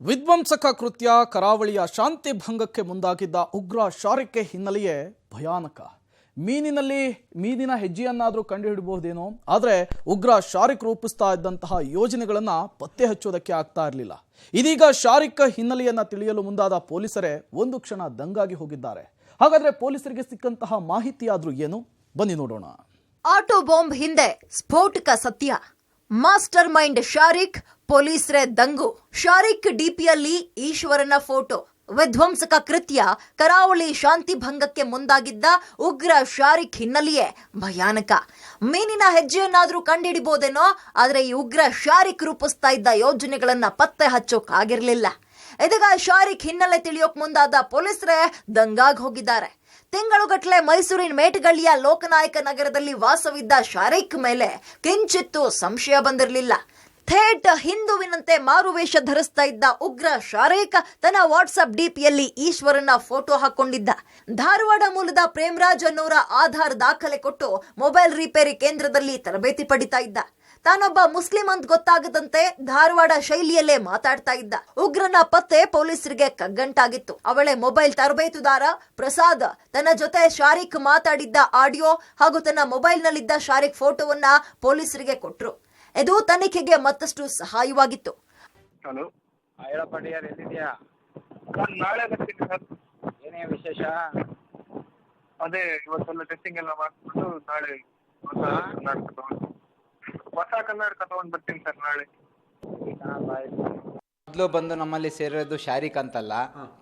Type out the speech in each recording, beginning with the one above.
ವಿಧ್ವಂಸಕ ಕೃತ್ಯ ಕರಾವಳಿಯ ಶಾಂತಿ ಭಂಗಕ್ಕೆ ಮುಂದಾಗಿದ್ದ ಉಗ್ರ ಶಾರಿಕೆ ಹಿನ್ನೆಲೆಯೇ ಭಯಾನಕ. ಮೀನಿನ ಹೆಜ್ಜೆಯನ್ನಾದರೂ ಕಂಡುಹಿಡಬಹುದೇನೋ, ಆದರೆ ಉಗ್ರ ಶಾರಿಕ್ ರೂಪಿಸ್ತಾ ಇದ್ದಂತಹ ಯೋಜನೆಗಳನ್ನು ಪತ್ತೆ ಹಚ್ಚೋದಕ್ಕೆ ಆಗ್ತಾ ಇರಲಿಲ್ಲ. ಇದೀಗ ಶಾರಿಕ್ ಹಿನ್ನೆಲೆಯನ್ನ ತಿಳಿಯಲು ಮುಂದಾದ ಪೊಲೀಸರೇ ಒಂದು ಕ್ಷಣ ದಂಗಾಗಿ ಹೋಗಿದ್ದಾರೆ. ಹಾಗಾದ್ರೆ ಪೊಲೀಸರಿಗೆ ಸಿಕ್ಕಂತಹ ಮಾಹಿತಿ ಆದ್ರೂ ಏನು, ಬನ್ನಿ ನೋಡೋಣ. ಆಟೋ ಬಾಂಬ್ ಹಿಂದೆ ಸ್ಫೋಟಕ ಸತ್ಯ. ಮಾಸ್ಟರ್ ಮೈಂಡ್ ಶಾರಿಕ್, ಪೊಲೀಸರೇ ದಂಗು. ಶಾರಿಕ್ ಡಿಪಿಯಲ್ಲಿ ಈಶ್ವರನ ಫೋಟೋ. ವಿಧ್ವಂಸಕ ಕೃತ್ಯ ಕರಾವಳಿ ಶಾಂತಿ ಭಂಗಕ್ಕೆ ಮುಂದಾಗಿದ್ದ ಉಗ್ರ ಶಾರಿಕ್ ಹಿನ್ನೆಲೆಯೇ ಭಯಾನಕ. ಮೀನಿನ ಹೆಜ್ಜೆಯನ್ನಾದ್ರೂ ಕಂಡುಹಿಡಿಬಹುದೇನೋ, ಆದರೆ ಈ ಉಗ್ರ ಶಾರಿಕ್ ರೂಪಿಸ್ತಾ ಇದ್ದ ಯೋಜನೆಗಳನ್ನ ಪತ್ತೆ ಹಚ್ಚೋಕ್ ಆಗಿರ್ಲಿಲ್ಲ. ಇದೀಗ ಶಾರಿಕ್ ಹಿನ್ನೆಲೆ ತಿಳಿಯೋಕ್ ಮುಂದಾದ ಪೊಲೀಸರೇ ದಂಗಾಗಿ ಹೋಗಿದ್ದಾರೆ. ತಿಂಗಳುಗಟ್ಟಲೆ ಮೈಸೂರಿನ ಮೇಟಗಳ್ಳಿಯ ಲೋಕನಾಯಕ ನಗರದಲ್ಲಿ ವಾಸವಿದ್ದ ಶಾರಿಕ್ ಮೇಲೆ ಕಿಂಚಿತ್ತೂ ಸಂಶಯ ಬಂದಿರಲಿಲ್ಲ. ಥೇಟ್ ಹಿಂದುವಿನಂತೆ ಮಾರುವೇಷ ಧರಿಸ್ತಾ ಇದ್ದ ಉಗ್ರ ಶಾರಿಕ್ ತನ್ನ ವಾಟ್ಸ್ಆಪ್ ಡಿಪಿಯಲ್ಲಿ ಈಶ್ವರನ ಫೋಟೋ ಹಾಕೊಂಡಿದ್ದ. ಧಾರವಾಡ ಮೂಲದ ಪ್ರೇಮರಾಜ್ ಅನ್ನೋರ ಆಧಾರ್ ದಾಖಲೆ ಕೊಟ್ಟು ಮೊಬೈಲ್ ರಿಪೇರಿ ಕೇಂದ್ರದಲ್ಲಿ ತರಬೇತಿ ಪಡಿತಾ ಇದ್ದ. ತಾನೊಬ್ಬ ಮುಸ್ಲಿಂ ಅಂತ ಗೊತ್ತಾಗದಂತೆ ಧಾರವಾಡ ಶೈಲಿಯಲ್ಲೇ ಮಾತಾಡ್ತಾ ಇದ್ದ. ಉಗ್ರನ ಪತ್ತೆ ಪೊಲೀಸರಿಗೆ ಕಗ್ಗಂಟಾಗಿತ್ತು. ಅವಳೆ ಮೊಬೈಲ್ ತರಬೇತುದಾರ ಪ್ರಸಾದ್ ತನ್ನ ಜೊತೆ ಶಾರಿಕ್ ಮಾತಾಡಿದ್ದ ಆಡಿಯೋ ಹಾಗೂ ತನ್ನ ಮೊಬೈಲ್ನಲ್ಲಿದ್ದ ಶಾರಿಕ್ ಫೋಟೋವನ್ನ ಪೊಲೀಸರಿಗೆ ಕೊಟ್ರು. ಇದು ತನಿಖೆಗೆ ಮತ್ತಷ್ಟು ಸಹಾಯವಾಗಿತ್ತು. ಹಲೋ, ಹೇಳಪ್ಪ ಡಿಯರ್, ಎಲ್ಲಿದ್ಯಾ? ಸರ್ ನಾಳೆ ಬರ್ತೀನಿ ಸರ್. ಏನೇ ವಿಶೇಷ? ಅದೇ ಇವತ್ತೆಲ್ಲ ಟೆಸ್ಟಿಂಗ್ ಎಲ್ಲ ಮಾಡಿಸ್ಬಿಟ್ಟು ನಾಳೆ ಹೊಸ ಕನ್ನಡಕ ತಗೊಂಡು ಬರ್ತೀನಿ ಸರ್ ನಾಳೆ. ಮೊದಲು ಬಂದು ನಮ್ಮಲ್ಲಿ ಸೇರೋದು ಶಾರಿಕ್ ಅಂತಲ್ಲ,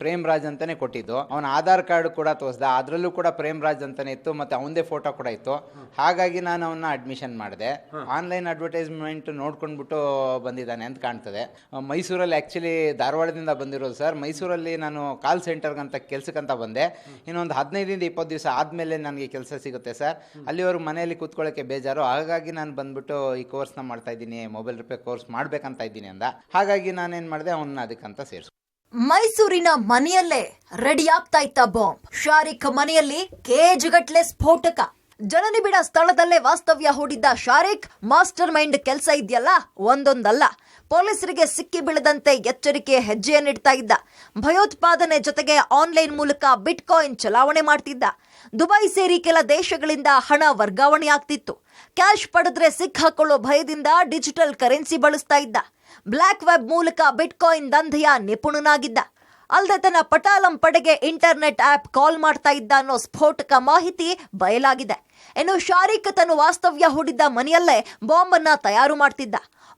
ಪ್ರೇಮರಾಜ್ ಅಂತಾನೆ ಕೊಟ್ಟಿದ್ದು. ಅವನ ಆಧಾರ್ ಕಾರ್ಡ್ ಕೂಡ ತೋರಿಸ್ದ, ಅದರಲ್ಲೂ ಕೂಡ ಪ್ರೇಮರಾಜ್ ಅಂತಾನೆ ಇತ್ತು, ಮತ್ತೆ ಅವನದೇ ಫೋಟೋ ಕೂಡ ಇತ್ತು. ಹಾಗಾಗಿ ನಾನು ಅವನ್ನ ಅಡ್ಮಿಷನ್ ಮಾಡಿದೆ. ಆನ್ಲೈನ್ ಅಡ್ವರ್ಟೈಸ್ಮೆಂಟ್ ನೋಡ್ಕೊಂಡ್ಬಿಟ್ಟು ಬಂದಿದ್ದಾನೆ ಅಂತ ಕಾಣ್ತದೆ. ಮೈಸೂರಲ್ಲಿ ಆ್ಯಕ್ಚುಲಿ ಧಾರವಾಡದಿಂದ ಬಂದಿರೋದು ಸರ್. ಮೈಸೂರಲ್ಲಿ ನಾನು ಕಾಲ್ ಸೆಂಟರ್ಗಂತ ಕೆಲ್ಸಕ್ಕಂತ ಬಂದೆ. ಇನ್ನೊಂದು 15-20 ದಿವಸ ಆದಮೇಲೆ ನನಗೆ ಕೆಲಸ ಸಿಗುತ್ತೆ ಸರ್. ಅಲ್ಲಿವರೆಗೂ ಮನೆಯಲ್ಲಿ ಕೂತ್ಕೊಳ್ಳೋಕ್ಕೆ ಬೇಜಾರು. ಹಾಗಾಗಿ ನಾನು ಬಂದ್ಬಿಟ್ಟು ಈ ಕೋರ್ಸ್ನ ಮಾಡ್ತಾ ಇದ್ದೀನಿ, ಮೊಬೈಲ್ ರಿಪೇರ್ ಕೋರ್ಸ್ ಮಾಡ್ಬೇಕಂತ ಇದ್ದೀನಿ ಅಂದ. ಹಾಗಾಗಿ ನಾನೇನು ಮಾಡಿದೆ, ಅವನ್ನ ಅದಕ್ಕಂತ ಸೇರಿಸ್. ಮೈಸೂರಿನ ಮನೆಯಲ್ಲೇ ರೆಡಿ ಆಗ್ತಾ ಇತ್ತ ಬಾಂಬ್. ಶಾರಿಕ್ ಮನೆಯಲ್ಲಿ ಕೇಜ್ಗಟ್ಲೆ ಸ್ಫೋಟಕ. ಜನನಿಬಿಡ ಸ್ಥಳದಲ್ಲೇ ವಾಸ್ತವ್ಯ ಹೂಡಿದ್ದ ಶಾರಿಕ್ ಮಾಸ್ಟರ್ ಮೈಂಡ್ ಕೆಲಸ ಇದೆಯಲ್ಲ, ಒಂದೊಂದಲ್ಲ. ಪೊಲೀಸರಿಗೆ ಸಿಕ್ಕಿ ಬೀಳದಂತೆ ಎಚ್ಚರಿಕೆಯ ಹೆಜ್ಜೆಯನ್ನಿಡ್ತಾ ಇದ್ದ. ಭಯೋತ್ಪಾದನೆ ಜೊತೆಗೆ ಆನ್ಲೈನ್ ಮೂಲಕ ಬಿಟ್ಕಾಯಿನ್ ಚಲಾವಣೆ ಮಾಡ್ತಿದ್ದ. ದುಬೈ ಸೇರಿ ಕೆಲ ದೇಶಗಳಿಂದ ಹಣ ವರ್ಗಾವಣೆ ಆಗ್ತಿತ್ತು. ಕ್ಯಾಶ್ ಪಡೆದ್ರೆ ಸಿಕ್ಕಾಕೊಳ್ಳೋ ಭಯದಿಂದ ಡಿಜಿಟಲ್ ಕರೆನ್ಸಿ ಬಳಸ್ತಾ ಇದ್ದ. ಬ್ಲಾಕ್ ವೆಬ್ ಮೂಲಕ ಬಿಟ್ಕಾಯಿನ್ ದಂಧೆಯ ನಿಪುಣನಾಗಿದ್ದ. ಅಲ್ಲದೆ ತನ್ನ ಪಟಾಲಂ ಪಡೆಗೆ ಇಂಟರ್ನೆಟ್ ಆಪ್ ಕಾಲ್ ಮಾಡ್ತಾ ಇದ್ದ ಅನ್ನೋ ಸ್ಫೋಟಕ ಮಾಹಿತಿ ಬಯಲಾಗಿದೆ. ಇನ್ನು ಶಾರಿಕ್ ತನ್ನ ವಾಸ್ತವ್ಯ ಹೂಡಿದ್ದ ಮನೆಯಲ್ಲೇ ಬಾಂಬ್ ಅನ್ನ ತಯಾರು ಮಾಡ್ತಿದ್ದ.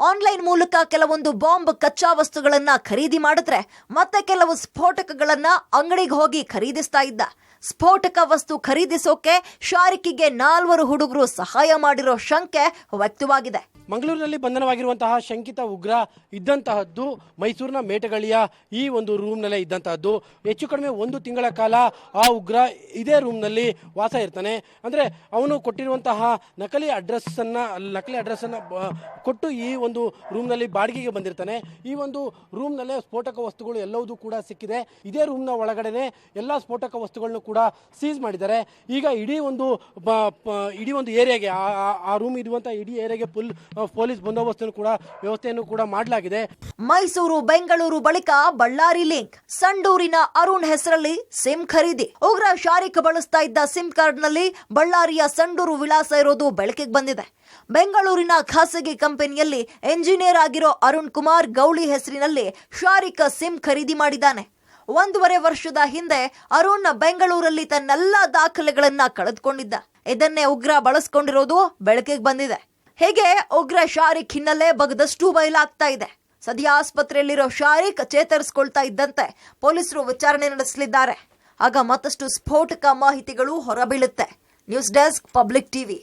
ಆನ್ಲೈನ್ ಮೂಲಕ ಕೆಲವೊಂದು ಬಾಂಬ್ ಕಚ್ಚಾ ವಸ್ತುಗಳನ್ನ ಖರೀದಿ ಮಾಡಿದ್ರೆ ಮತ್ತೆ ಕೆಲವು ಸ್ಫೋಟಕಗಳನ್ನ ಅಂಗಡಿಗೆ ಹೋಗಿ ಖರೀದಿಸ್ತಾ ಇದ್ದ. ಸ್ಫೋಟಕ ವಸ್ತು ಖರೀದಿಸೋಕೆ ಶಾರಿಕಿಗೆ 4 ಹುಡುಗರು ಸಹಾಯ ಮಾಡಿರೋ ಶಂಕೆ ವ್ಯಕ್ತವಾಗಿದೆ. ಮಂಗಳೂರಿನಲ್ಲಿ ಬಂಧನವಾಗಿರುವಂತಹ ಶಂಕಿತ ಉಗ್ರ ಇದ್ದಂತಹದ್ದು ಮೈಸೂರಿನ ಮೇಟಗಳ್ಳಿಯ ಈ ಒಂದು ರೂಮ್ನಲ್ಲೇ ಇದ್ದಂತಹದ್ದು. ಹೆಚ್ಚು ಕಡಿಮೆ 1 ತಿಂಗಳ ಕಾಲ ಆ ಉಗ್ರ ಇದೇ ರೂಮ್ನಲ್ಲಿ ವಾಸ ಇರ್ತಾನೆ. ಅಂದರೆ ಅವನು ಕೊಟ್ಟಿರುವಂತಹ ನಕಲಿ ಅಡ್ರೆಸ್ಸನ್ನು ಕೊಟ್ಟು ಈ ಒಂದು ರೂಮ್ನಲ್ಲಿ ಬಾಡಿಗೆಗೆ ಬಂದಿರ್ತಾನೆ. ಈ ಒಂದು ರೂಮ್ನಲ್ಲೇ ಸ್ಫೋಟಕ ವಸ್ತುಗಳು ಎಲ್ಲವೂ ಕೂಡ ಸಿಕ್ಕಿದೆ. ಇದೇ ರೂಮ್ನ ಒಳಗಡೆನೆ ಎಲ್ಲ ಸ್ಫೋಟಕ ವಸ್ತುಗಳನ್ನು ಕೂಡ ಸೀಸ್ ಮಾಡಿದ್ದಾರೆ. ಈಗ ಇಡೀ ಒಂದು ಏರಿಯಾಗೆ, ಆ ರೂಮ್ ಇರುವಂಥ ಇಡೀ ಏರಿಯಾಗೆ ಪೊಲೀಸ್ ಬಂದೋಬಸ್ತನ್ನು ಕೂಡ ವ್ಯವಸ್ಥೆಯನ್ನು ಕೂಡ ಮಾಡಲಾಗಿದೆ. ಮೈಸೂರು ಬೆಂಗಳೂರು ಬಳಿಕ ಬಳ್ಳಾರಿ ಲಿಂಕ್. ಸಂಡೂರಿನ ಅರುಣ್ ಹೆಸರಲ್ಲಿ ಸಿಮ್ ಖರೀದಿ. ಉಗ್ರ ಶಾರಿಕ್ ಬಳಸ್ತಾ ಇದ್ದ ಸಿಮ್ ಕಾರ್ಡ್ ನಲ್ಲಿ ಬಳ್ಳಾರಿಯ ಸಂಡೂರು ವಿಳಾಸ ಇರೋದು ಬೆಳಕಿಗೆ ಬಂದಿದೆ. ಬೆಂಗಳೂರಿನ ಖಾಸಗಿ ಕಂಪನಿಯಲ್ಲಿ ಎಂಜಿನಿಯರ್ ಆಗಿರೋ ಅರುಣ್ ಕುಮಾರ್ ಗೌಳಿ ಹೆಸರಿನಲ್ಲಿ ಶಾರಿಕ್ ಸಿಮ್ ಖರೀದಿ ಮಾಡಿದ್ದಾನೆ. 1.5 ವರ್ಷದ ಹಿಂದೆ ಅರುಣ್ ಬೆಂಗಳೂರಲ್ಲಿ ತನ್ನೆಲ್ಲ ದಾಖಲೆಗಳನ್ನ ಕಳೆದುಕೊಂಡಿದ್ದ. ಇದನ್ನೇ ಉಗ್ರ ಬಳಸ್ಕೊಂಡಿರೋದು ಬೆಳಕಿಗೆ ಬಂದಿದೆ. ಹೇಗೆ ಉಗ್ರ ಶಾರಿಕ್ ಹಿನ್ನೆಲೆ ಬಗದಷ್ಟು ಬಯಲಾಗ್ತಾ ಇದೆ. ಸದ್ಯ ಆಸ್ಪತ್ರೆಯಲ್ಲಿರೋ ಶಾರಿಕ್ ಚೇತರಿಸಿಕೊಳ್ತಾ ಇದ್ದಂತೆ ಪೊಲೀಸರು ವಿಚಾರಣೆ ನಡೆಸಲಿದ್ದಾರೆ. ಆಗ ಮತ್ತಷ್ಟು ಸ್ಫೋಟಕ ಮಾಹಿತಿಗಳು ಹೊರಬೀಳುತ್ತೆ. News desk, Public TV.